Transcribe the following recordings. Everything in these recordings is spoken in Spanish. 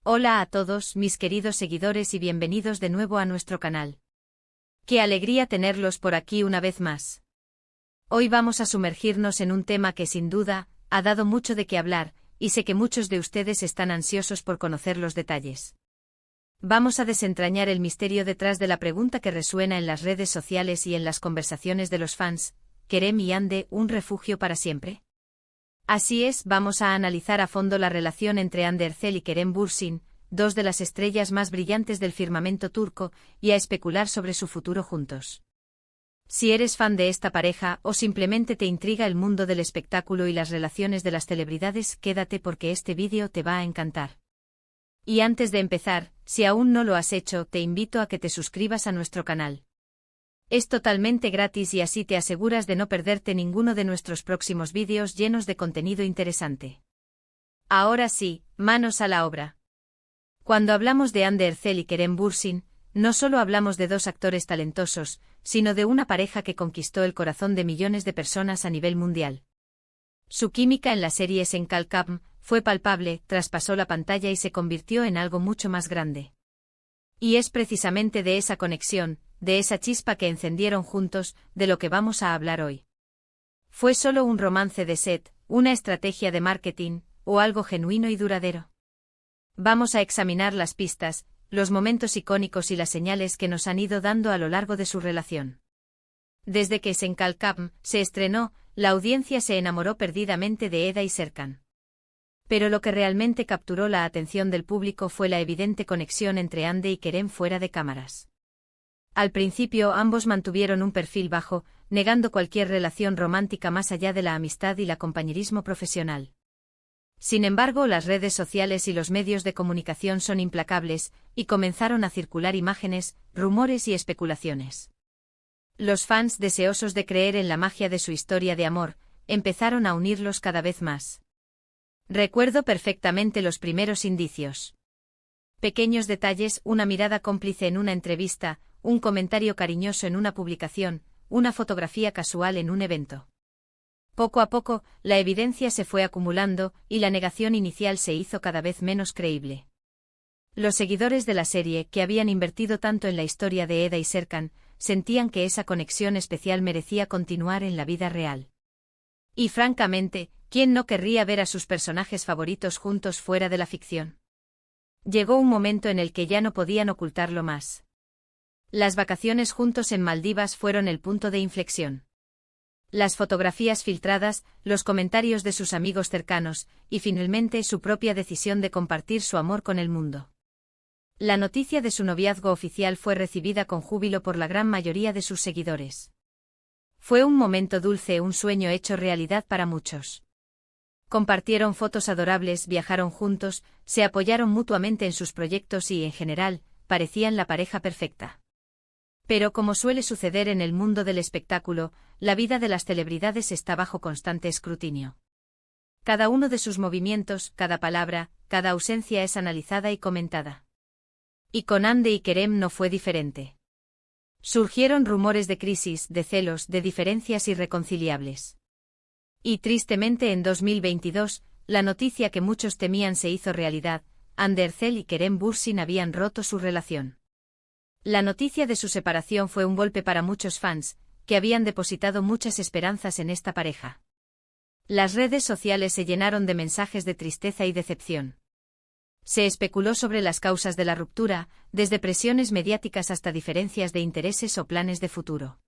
Hola a todos mis queridos seguidores y bienvenidos de nuevo a nuestro canal. Qué alegría tenerlos por aquí una vez más. Hoy vamos a sumergirnos en un tema que sin duda ha dado mucho de qué hablar, y sé que muchos de ustedes están ansiosos por conocer los detalles. Vamos a desentrañar el misterio detrás de la pregunta que resuena en las redes sociales y en las conversaciones de los fans: ¿Kerem y Hande un refugio para siempre? Así es, vamos a analizar a fondo la relación entre Hande Erçel y Kerem Bürsin, dos de las estrellas más brillantes del firmamento turco, y a especular sobre su futuro juntos. Si eres fan de esta pareja o simplemente te intriga el mundo del espectáculo y las relaciones de las celebridades, quédate porque este vídeo te va a encantar. Y antes de empezar, si aún no lo has hecho, te invito a que te suscribas a nuestro canal. Es totalmente gratis y así te aseguras de no perderte ninguno de nuestros próximos vídeos llenos de contenido interesante. Ahora sí, manos a la obra. Cuando hablamos de Hande Erçel y Kerem Bürsin, no solo hablamos de dos actores talentosos, sino de una pareja que conquistó el corazón de millones de personas a nivel mundial. Su química en la serie Sen Kalkam fue palpable, traspasó la pantalla y se convirtió en algo mucho más grande. Y es precisamente de esa conexión, de esa chispa que encendieron juntos, de lo que vamos a hablar hoy. ¿Fue solo un romance de set, una estrategia de marketing, o algo genuino y duradero? Vamos a examinar las pistas, los momentos icónicos y las señales que nos han ido dando a lo largo de su relación. Desde que Sen Kalkam se estrenó, la audiencia se enamoró perdidamente de Eda y Serkan. Pero lo que realmente capturó la atención del público fue la evidente conexión entre Hande y Kerem fuera de cámaras. Al principio ambos mantuvieron un perfil bajo, negando cualquier relación romántica más allá de la amistad y la compañerismo profesional. Sin embargo, las redes sociales y los medios de comunicación son implacables, y comenzaron a circular imágenes, rumores y especulaciones. Los fans, deseosos de creer en la magia de su historia de amor, empezaron a unirlos cada vez más. Recuerdo perfectamente los primeros indicios. Pequeños detalles, una mirada cómplice en una entrevista, un comentario cariñoso en una publicación, una fotografía casual en un evento. Poco a poco, la evidencia se fue acumulando, y la negación inicial se hizo cada vez menos creíble. Los seguidores de la serie, que habían invertido tanto en la historia de Eda y Serkan, sentían que esa conexión especial merecía continuar en la vida real. Y francamente, ¿quién no querría ver a sus personajes favoritos juntos fuera de la ficción? Llegó un momento en el que ya no podían ocultarlo más. Las vacaciones juntos en Maldivas fueron el punto de inflexión. Las fotografías filtradas, los comentarios de sus amigos cercanos, y finalmente su propia decisión de compartir su amor con el mundo. La noticia de su noviazgo oficial fue recibida con júbilo por la gran mayoría de sus seguidores. Fue un momento dulce, un sueño hecho realidad para muchos. Compartieron fotos adorables, viajaron juntos, se apoyaron mutuamente en sus proyectos y, en general, parecían la pareja perfecta. Pero como suele suceder en el mundo del espectáculo, la vida de las celebridades está bajo constante escrutinio. Cada uno de sus movimientos, cada palabra, cada ausencia es analizada y comentada. Y con Hande y Kerem no fue diferente. Surgieron rumores de crisis, de celos, de diferencias irreconciliables. Y tristemente en 2022, la noticia que muchos temían se hizo realidad: Hande Erçel y Kerem Bürsin habían roto su relación. La noticia de su separación fue un golpe para muchos fans, que habían depositado muchas esperanzas en esta pareja. Las redes sociales se llenaron de mensajes de tristeza y decepción. Se especuló sobre las causas de la ruptura, desde presiones mediáticas hasta diferencias de intereses o planes de futuro.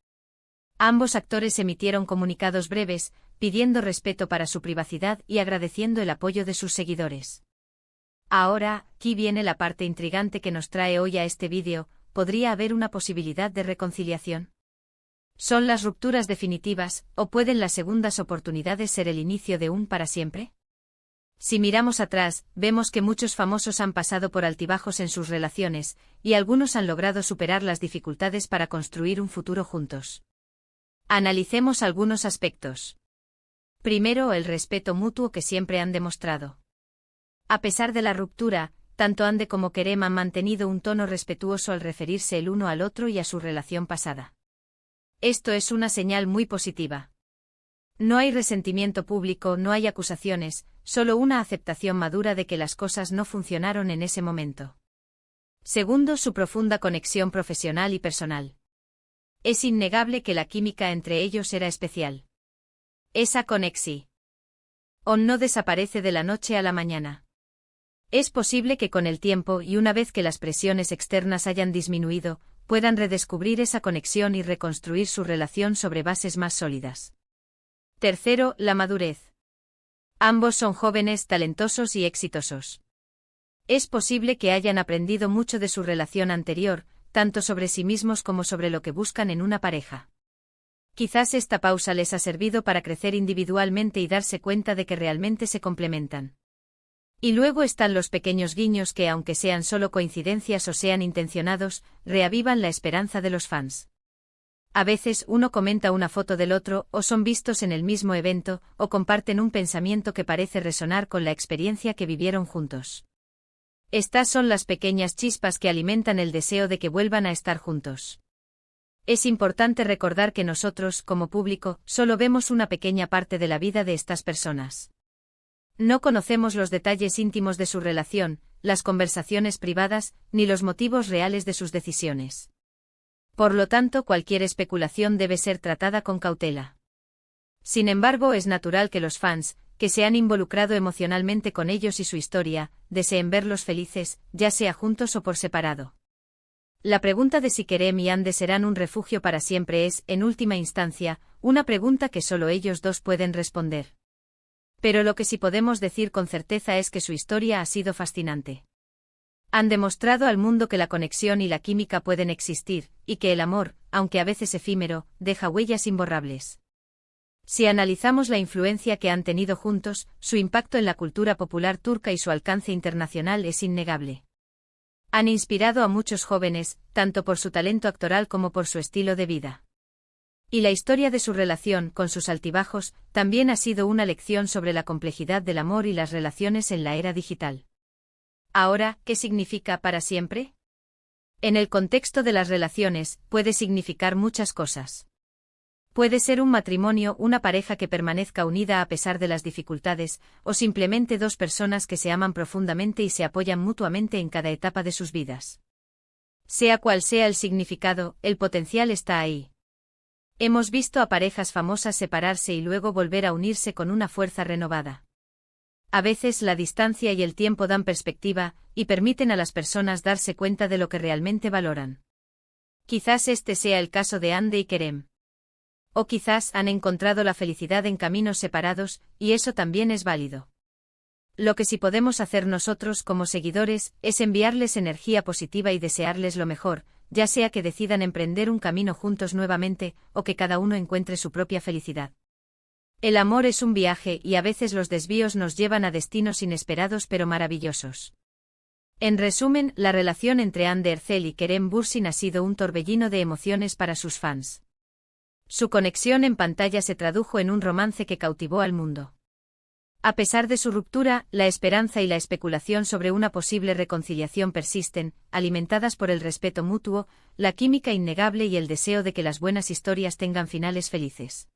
Ambos actores emitieron comunicados breves, pidiendo respeto para su privacidad y agradeciendo el apoyo de sus seguidores. Ahora, aquí viene la parte intrigante que nos trae hoy a este vídeo: ¿podría haber una posibilidad de reconciliación? ¿Son las rupturas definitivas, o pueden las segundas oportunidades ser el inicio de un para siempre? Si miramos atrás, vemos que muchos famosos han pasado por altibajos en sus relaciones, y algunos han logrado superar las dificultades para construir un futuro juntos. Analicemos algunos aspectos. Primero, el respeto mutuo que siempre han demostrado. A pesar de la ruptura, tanto Hande como Kerem han mantenido un tono respetuoso al referirse el uno al otro y a su relación pasada. Esto es una señal muy positiva. No hay resentimiento público, no hay acusaciones, solo una aceptación madura de que las cosas no funcionaron en ese momento. Segundo, su profunda conexión profesional y personal. Es innegable que la química entre ellos era especial. Esa conexión no desaparece de la noche a la mañana. Es posible que con el tiempo y una vez que las presiones externas hayan disminuido, puedan redescubrir esa conexión y reconstruir su relación sobre bases más sólidas. Tercero, la madurez. Ambos son jóvenes, talentosos y exitosos. Es posible que hayan aprendido mucho de su relación anterior, tanto sobre sí mismos como sobre lo que buscan en una pareja. Quizás esta pausa les ha servido para crecer individualmente y darse cuenta de que realmente se complementan. Y luego están los pequeños guiños que, aunque sean solo coincidencias o sean intencionados, reavivan la esperanza de los fans. A veces uno comenta una foto del otro, o son vistos en el mismo evento, o comparten un pensamiento que parece resonar con la experiencia que vivieron juntos. Estas son las pequeñas chispas que alimentan el deseo de que vuelvan a estar juntos. Es importante recordar que nosotros, como público, solo vemos una pequeña parte de la vida de estas personas. No conocemos los detalles íntimos de su relación, las conversaciones privadas, ni los motivos reales de sus decisiones. Por lo tanto, cualquier especulación debe ser tratada con cautela. Sin embargo, es natural que los fans, que se han involucrado emocionalmente con ellos y su historia, deseen verlos felices, ya sea juntos o por separado. La pregunta de si Kerem y Hande serán un refugio para siempre es, en última instancia, una pregunta que solo ellos dos pueden responder. Pero lo que sí podemos decir con certeza es que su historia ha sido fascinante. Han demostrado al mundo que la conexión y la química pueden existir, y que el amor, aunque a veces efímero, deja huellas imborrables. Si analizamos la influencia que han tenido juntos, su impacto en la cultura popular turca y su alcance internacional es innegable. Han inspirado a muchos jóvenes, tanto por su talento actoral como por su estilo de vida. Y la historia de su relación, con sus altibajos, también ha sido una lección sobre la complejidad del amor y las relaciones en la era digital. Ahora, ¿qué significa para siempre? En el contexto de las relaciones, puede significar muchas cosas. Puede ser un matrimonio, una pareja que permanezca unida a pesar de las dificultades, o simplemente dos personas que se aman profundamente y se apoyan mutuamente en cada etapa de sus vidas. Sea cual sea el significado, el potencial está ahí. Hemos visto a parejas famosas separarse y luego volver a unirse con una fuerza renovada. A veces la distancia y el tiempo dan perspectiva, y permiten a las personas darse cuenta de lo que realmente valoran. Quizás este sea el caso de Hande y Kerem. O quizás han encontrado la felicidad en caminos separados, y eso también es válido. Lo que sí podemos hacer nosotros como seguidores, es enviarles energía positiva y desearles lo mejor, ya sea que decidan emprender un camino juntos nuevamente, o que cada uno encuentre su propia felicidad. El amor es un viaje y a veces los desvíos nos llevan a destinos inesperados pero maravillosos. En resumen, la relación entre Hande Erçel y Kerem Bürsin ha sido un torbellino de emociones para sus fans. Su conexión en pantalla se tradujo en un romance que cautivó al mundo. A pesar de su ruptura, la esperanza y la especulación sobre una posible reconciliación persisten, alimentadas por el respeto mutuo, la química innegable y el deseo de que las buenas historias tengan finales felices.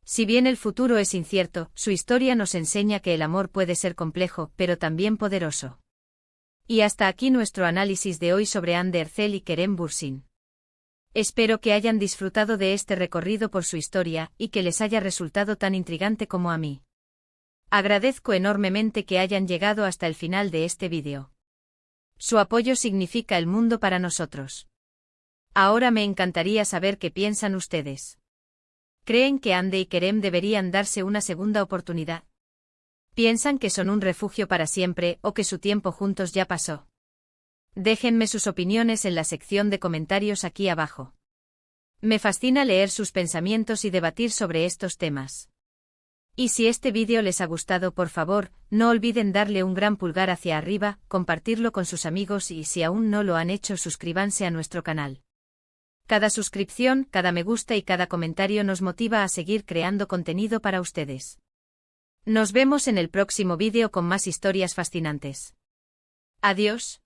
Si bien el futuro es incierto, su historia nos enseña que el amor puede ser complejo, pero también poderoso. Y hasta aquí nuestro análisis de hoy sobre Hande Erçel y Kerem Bürsin. Espero que hayan disfrutado de este recorrido por su historia, y que les haya resultado tan intrigante como a mí. Agradezco enormemente que hayan llegado hasta el final de este vídeo. Su apoyo significa el mundo para nosotros. Ahora me encantaría saber qué piensan ustedes. ¿Creen que Hande y Kerem deberían darse una segunda oportunidad? ¿Piensan que son un refugio para siempre o que su tiempo juntos ya pasó? Déjenme sus opiniones en la sección de comentarios aquí abajo. Me fascina leer sus pensamientos y debatir sobre estos temas. Y si este vídeo les ha gustado, por favor, no olviden darle un gran pulgar hacia arriba, compartirlo con sus amigos y si aún no lo han hecho, suscríbanse a nuestro canal. Cada suscripción, cada me gusta y cada comentario nos motiva a seguir creando contenido para ustedes. Nos vemos en el próximo vídeo con más historias fascinantes. Adiós.